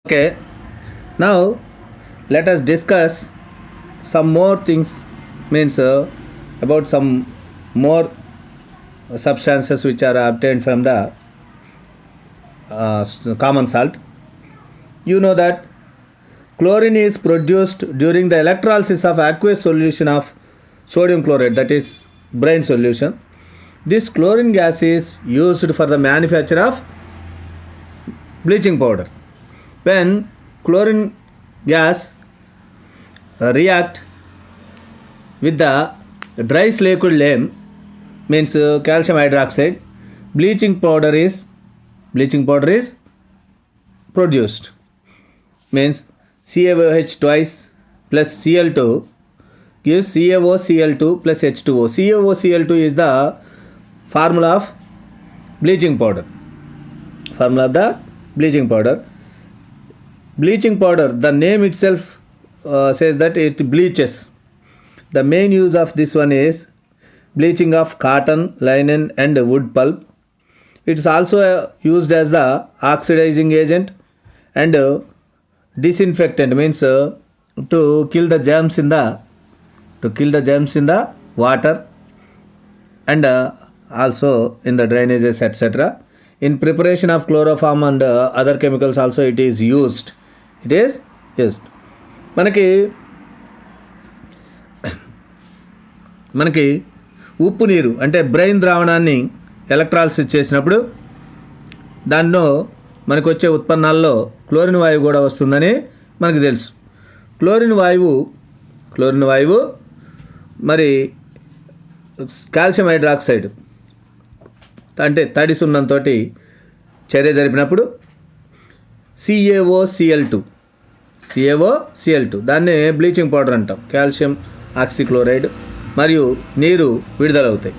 Okay, now let us discuss some more things, means about some more substances which are obtained from the common salt. You know that chlorine is produced during the electrolysis of aqueous solution of sodium chloride, that is brine solution. This chlorine gas is used for the manufacture of bleaching powder. When chlorine gas react with the dry liquid lime, means calcium hydroxide, bleaching powder is produced, means CaOH twice plus Cl2 gives CaOCl2 plus H2O. CaOCl2 is the formula of bleaching powder. Bleaching powder, the name itself says that it bleaches. The main use of this one is bleaching of cotton, linen and wood pulp. It is also used as the oxidizing agent and disinfectant, means to kill the germs in the water and also in the drainages, etc. In preparation of chloroform and other chemicals also it is used. మనకి ఉప్పు నీరు అంటే brain ద్రావణాన్ని electrolysis చేసినప్పుడు దానిలో మనకు వచ్చే ఉత్పన్నాల్లో chlorine వాయువు కూడా వస్తుందని మనకు తెలుసు. క్లోరిన్ వాయువు మరి కాల్షియం హైడ్రాక్సైడ్ అంటే తడి సున్నంతో చర్య జరిపినప్పుడు CaOCl2 దాన్నే బ్లీచింగ్ పౌడర్ అంటాం. కాల్షియం ఆక్సిక్లోరైడ్ మరియు నీరు విడుదలవుతాయి.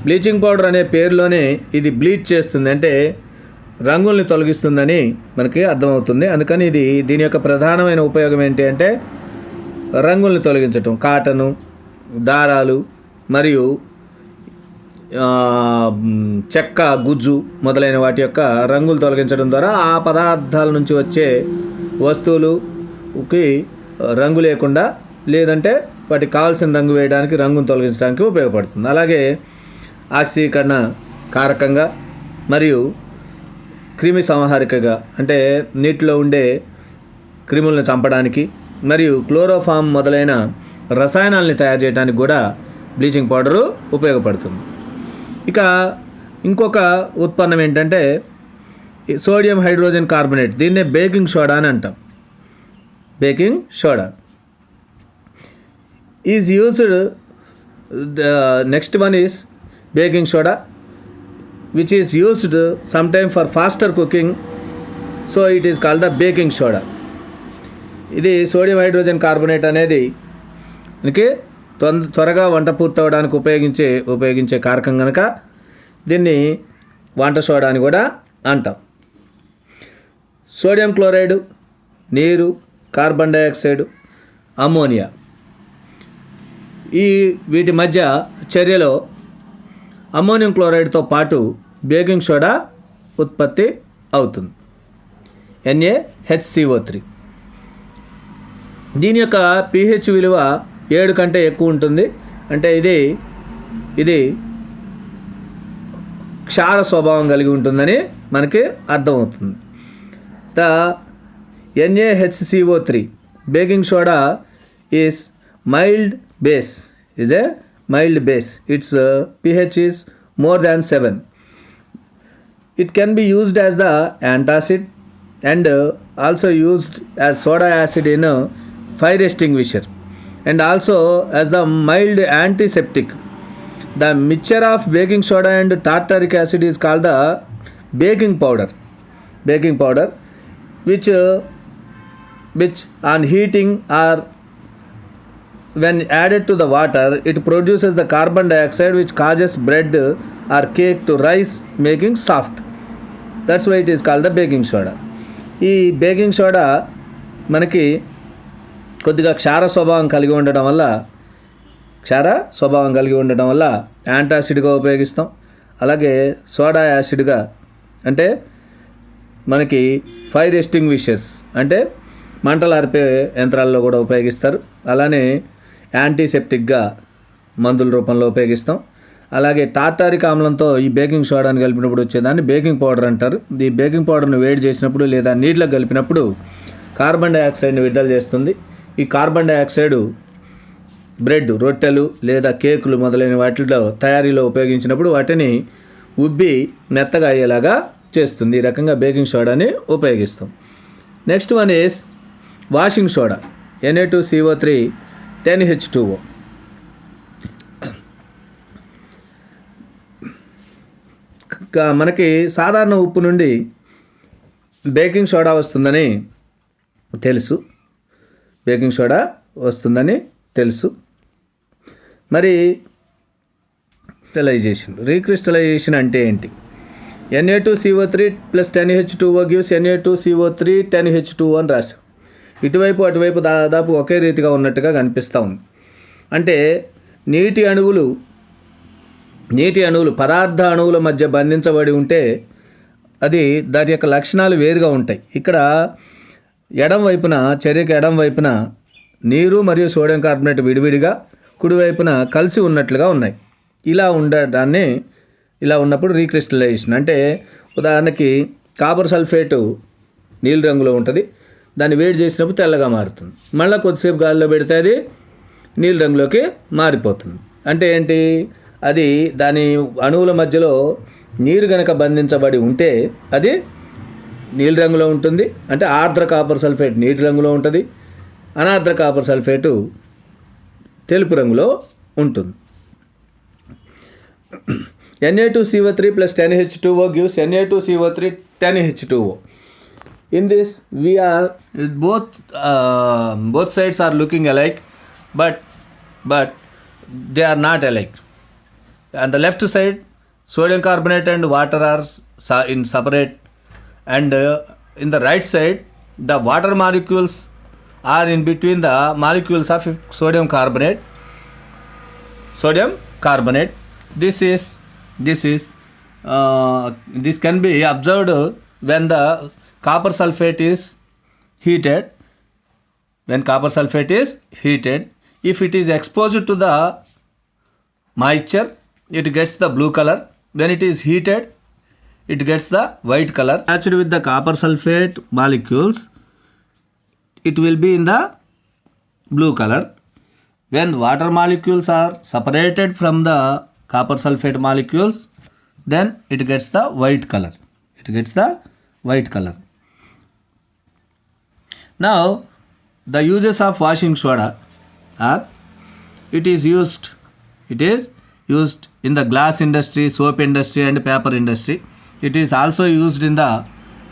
బ్లీచింగ్ పౌడర్ అనే పేరులోనే ఇది బ్లీచ్ చేస్తుంది, అంటే రంగుల్ని తొలగిస్తుందని మనకి అర్థమవుతుంది. అందుకని దీని యొక్క ప్రధానమైన ఉపయోగం ఏంటి అంటే రంగుల్ని తొలగించటం. కాటను, దారాలు మరియు చెక్క, గుజ్జు మొదలైన వాటి యొక్క రంగులు తొలగించడం ద్వారా ఆ పదార్థాల నుంచి వచ్చే వస్తువులుకి రంగు లేకుండా, లేదంటే వాటికి కావాల్సిన రంగు వేయడానికి, రంగును తొలగించడానికి ఉపయోగపడుతుంది. అలాగే ఆక్సీకరణ కారకంగా మరియు క్రిమి సంహారికగా, అంటే నీటిలో ఉండే క్రిములను చంపడానికి మరియు క్లోరోఫామ్ మొదలైన రసాయనాలని తయారు చేయడానికి కూడా బ్లీచింగ్ పౌడరు ఉపయోగపడుతుంది. ఇక ఇంకొక ఉత్పన్నం ఏంటంటే సోడియం హైడ్రోజన్ కార్బోనేట్, దీన్నే బేకింగ్ సోడా అని అంటాం. Baking soda is used. Next one is baking soda which is used some time for faster cooking, so it is called the baking soda. ఇది sodium hydrogen carbonate అనేది మనకి త్వరగా వంట పూర్తవడానికి ఉపయోగించే కారకం కనుక దీన్ని వంట సోడా అని కూడా అంటాం. సోడియం క్లోరైడ్, నీరు, కార్బన్ డైఆక్సైడ్, అమ్మోనియా, వీటి మధ్య చర్యలో అమ్మోనియం క్లోరైడ్తో పాటు బేకింగ్ సోడా ఉత్పత్తి అవుతుంది, NaHCO3. దీని యొక్క pH విలువ 7 కంటే ఎక్కువ ఉంటుంది. అంటే ఇది క్షార స్వభావం కలిగి ఉంటుందని మనకి అర్థమవుతుంది. The NaHCO3 baking soda is mild base. Its pH is more than 7. It can be used as the antacid and also used as soda acid in a fire extinguisher, and also as the mild antiseptic. The mixture of baking soda and tartaric acid is called the baking powder, which on heating or when added to the water, it produces the carbon dioxide which causes bread or cake to rise, making soft. That's why it is called the baking soda. ఈ baking soda మనకి కొద్దిగా క్షార స్వభావం కలిగి ఉండడం వల్ల యాంటాసిడ్గా ఉపయోగిస్తాం. అలాగే soda యాసిడ్గా, అంటే మనకి ఫైర్ ఎస్టింగ్విషర్స్ అంటే మంటలు ఆర్పే యంత్రాల్లో కూడా ఉపయోగిస్తారు. అలానే యాంటీసెప్టిక్గా మందుల రూపంలో ఉపయోగిస్తాం. అలాగే టార్టారిక్ ఆమ్లంతో ఈ బేకింగ్ సోడాని కలిపినప్పుడు వచ్చేదాన్ని బేకింగ్ పౌడర్ అంటారు. ఈ బేకింగ్ పౌడర్ను వేడి చేసినప్పుడు లేదా నీటిలో కలిపినప్పుడు కార్బన్ డైఆక్సైడ్ని విడుదల చేస్తుంది. ఈ కార్బన్ డైఆక్సైడ్ బ్రెడ్, రొట్టెలు లేదా కేకులు మొదలైన వాటిలో తయారీలో ఉపయోగించినప్పుడు వాటిని ఉబ్బి మెత్తగా అయ్యేలాగా చేస్తుంది. ఈ రకంగా బేకింగ్ సోడాని ఉపయోగిస్తాం. Next one is washing soda, Na2CO3 10H2O. మనకి సాధారణ ఉప్పు నుండి బేకింగ్ సోడా వస్తుందని తెలుసు. మరి రీక్రిస్టలైజేషన్ అంటే ఏంటి? Na2CO3 + 10H2O gives Na2CO3 10H2O అని రాశాం. ఇటువైపు అటువైపు దాదాపు ఒకే రీతిగా ఉన్నట్టుగా కనిపిస్తూ ఉంది. అంటే నీటి అణువులు పదార్థ అణువుల మధ్య బంధించబడి ఉంటే అది దాని యొక్క లక్షణాలు వేరుగా ఉంటాయి. ఇక్కడ చర్యకు ఎడం వైపున నీరు మరియు సోడియం కార్బోనేట్ విడివిడిగా, కుడివైపున కలిసి ఉన్నట్లుగా ఉన్నాయి. ఇలా ఉన్నప్పుడు రీక్రిస్టలైజేషన్ అంటే, ఉదాహరణకి కాపర్ సల్ఫేటు నీలి రంగులో ఉంటుంది. దాన్ని వేడి చేసినప్పుడు తెల్లగా మారుతుంది. మళ్ళీ కొద్దిసేపు గాలిలో పెడితే అది నీలి రంగులోకి మారిపోతుంది. అంటే ఏంటి? అది దాని అణువుల మధ్యలో నీరు గనక బంధించబడి ఉంటే అది నీలి రంగులో ఉంటుంది. అంటే ఆర్ద్ర కాపర్ సల్ఫేట్ నీటి రంగులో ఉంటుంది, అనార్ద్ర కాపర్ సల్ఫేటు తెలుపు రంగులో ఉంటుంది. Na2CO3 + 10H2O gives Na2CO3 10H2O. In this, we are both sides are looking alike, but they are not alike. On the left side, sodium carbonate and water are in separate, and in the right side, the water molecules are in between the molecules of sodium carbonate. This can be observed when the copper sulfate is heated. If it is exposed to the moisture, it gets the blue color. When it is heated, it gets the white color. Attached with the copper sulfate molecules, it will be in the blue color. When water molecules are separated from the copper sulfate molecules, then it gets the white color. Now, the uses of washing soda are: it is used in the glass industry, soap industry and paper industry. It is also used in the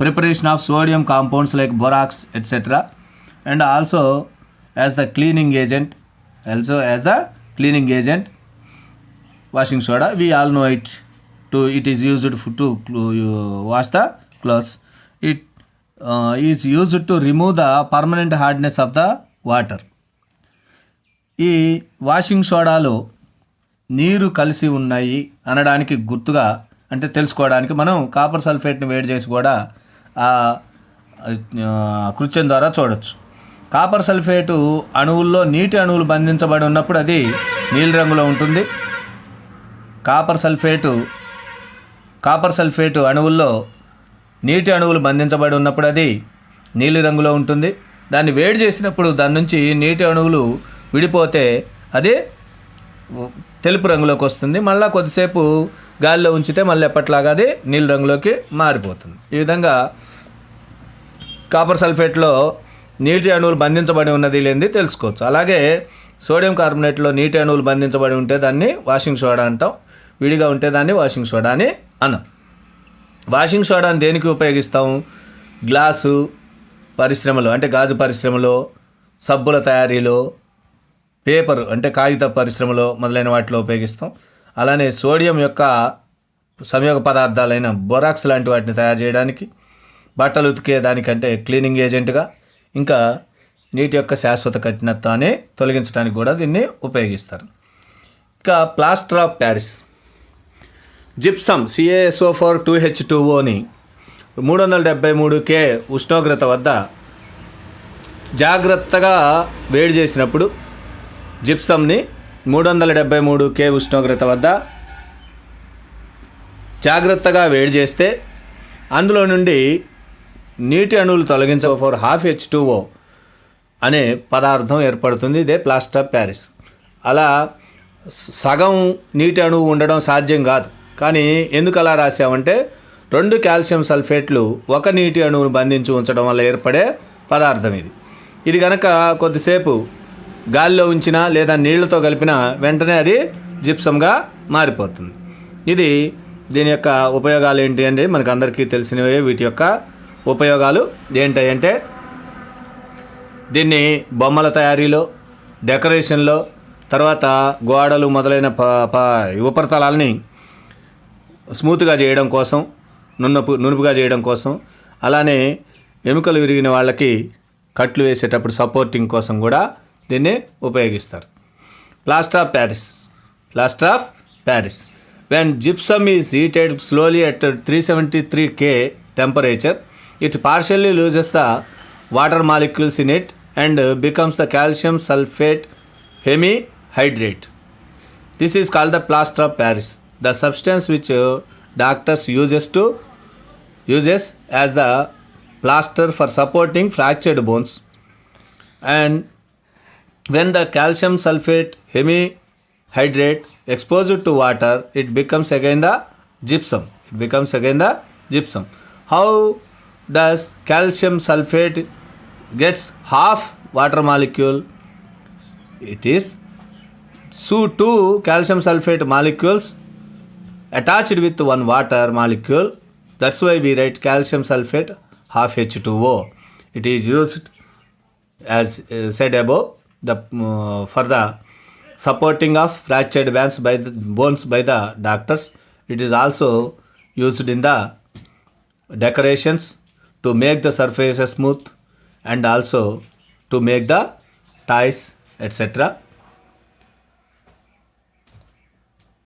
preparation of sodium compounds like borax, etc., and also as the cleaning agent. Washing soda, we all know it. It is used to wash the clothes. It is used to remove the permanent hardness of the water. ఈ washing సోడాలో నీరు కలిసి ఉన్నాయి అనడానికి గుర్తుగా, అంటే తెలుసుకోవడానికి మనం కాపర్ సల్ఫేట్ని వేడి చేసి కూడా కృత్యం ద్వారా చూడొచ్చు. కాపర్ సల్ఫేటు అణువుల్లో నీటి అణువులు బంధించబడి ఉన్నప్పుడు అది నీలి రంగులో ఉంటుంది. కాపర్ సల్ఫేటు అణువుల్లో నీటి అణువులు బంధించబడి ఉన్నప్పుడు అది నీలి రంగులో ఉంటుంది. దాన్ని వేడి చేసినప్పుడు దాని నుంచి నీటి అణువులు విడిపోతే అది తెలుపు రంగులోకి వస్తుంది. మళ్ళీ కొద్దిసేపు గాలిలో ఉంచితే మళ్ళీ ఎప్పట్లాగా అది నీలి రంగులోకి మారిపోతుంది. ఈ విధంగా కాపర్ సల్ఫేట్లో నీటి అణువులు బంధించబడి ఉన్నది లేనిది తెలుసుకోవచ్చు. అలాగే సోడియం కార్బోనేట్లో నీటి అణువులు బంధించబడి ఉంటే దాన్ని వాషింగ్ సోడా అంటాం, విడిగా ఉంటే దాన్ని వాషింగ్ సోడా అని అన్నాం. వాషింగ్ సోడాని దేనికి ఉపయోగిస్తాం? గ్లాసు పరిశ్రమలో, అంటే గాజు పరిశ్రమలో, సబ్బుల తయారీలో, పేపర్ అంటే కాగిత పరిశ్రమలో మొదలైన వాటిలో ఉపయోగిస్తాం. అలానే సోడియం యొక్క సంయోగ పదార్థాలైన బొరాక్స్ లాంటి వాటిని తయారు చేయడానికి, బట్టలు ఉతికే దానికంటే క్లీనింగ్ ఏజెంట్గా, ఇంకా నీటి యొక్క శాశ్వత కఠినత్వాన్ని తొలగించడానికి కూడా దీన్ని ఉపయోగిస్తారు. ఇంకా plaster of Paris, gypsum CaSO4 2H2Oని 373K ఉష్ణోగ్రత వద్ద జాగ్రత్తగా వేడి చేసినప్పుడు జిప్సమ్ని 373 K ఉష్ణోగ్రత వద్ద జాగ్రత్తగా వేడి చేస్తే అందులో నుండి నీటి అణువులు తొలగించబోర్ H2O అనే పదార్థం ఏర్పడుతుంది. ఇదే ప్లాస్టర్ ఆఫ్ ప్యారిస్. అలా సగం నీటి అణువు ఉండడం సాధ్యం కాదు. కానీ ఎందుకు అలా రాసామంటే 2 కాల్షియం సల్ఫేట్లు ఒక నీటి అణువును బంధించి ఉంచడం వల్ల ఏర్పడే పదార్థం ఇది. ఇది కనుక కొద్దిసేపు గాలిలో ఉంచినా లేదా నీళ్లతో కలిపినా వెంటనే అది జిప్సమ్గా మారిపోతుంది. దీని యొక్క ఉపయోగాలు ఏంటి అంటే మనకు అందరికీ తెలిసినవే. వీటి యొక్క ఉపయోగాలు ఏంటంటే దీన్ని బొమ్మల తయారీలో, డెకరేషన్లో, తర్వాత గోడలు మొదలైన ఉపరితలాలని స్మూత్గా చేయడం కోసం, నునుపుగా చేయడం కోసం, అలానే ఎముకలు విరిగిన వాళ్ళకి కట్లు వేసేటప్పుడు సపోర్టింగ్ కోసం కూడా దీన్ని ఉపయోగిస్తారు. Plaster of Paris. When gypsum is heated slowly at 373 K temperature, it partially loses the water molecules in it and becomes the calcium sulfate hemihydrate. This is called the plaster of Paris. The substance which doctors uses as the plaster for supporting fractured bones. And when the calcium sulfate hemihydrate exposed to water, it becomes again the gypsum. How does calcium sulfate gets half water molecule? It is two calcium sulfate molecules attached with one water molecule. That's why we write calcium sulfate half H2O. It is used as said above for the supporting of fractured bones by the doctors. It is also used in the decorations to make the surfaces smooth and also to make the ties etc.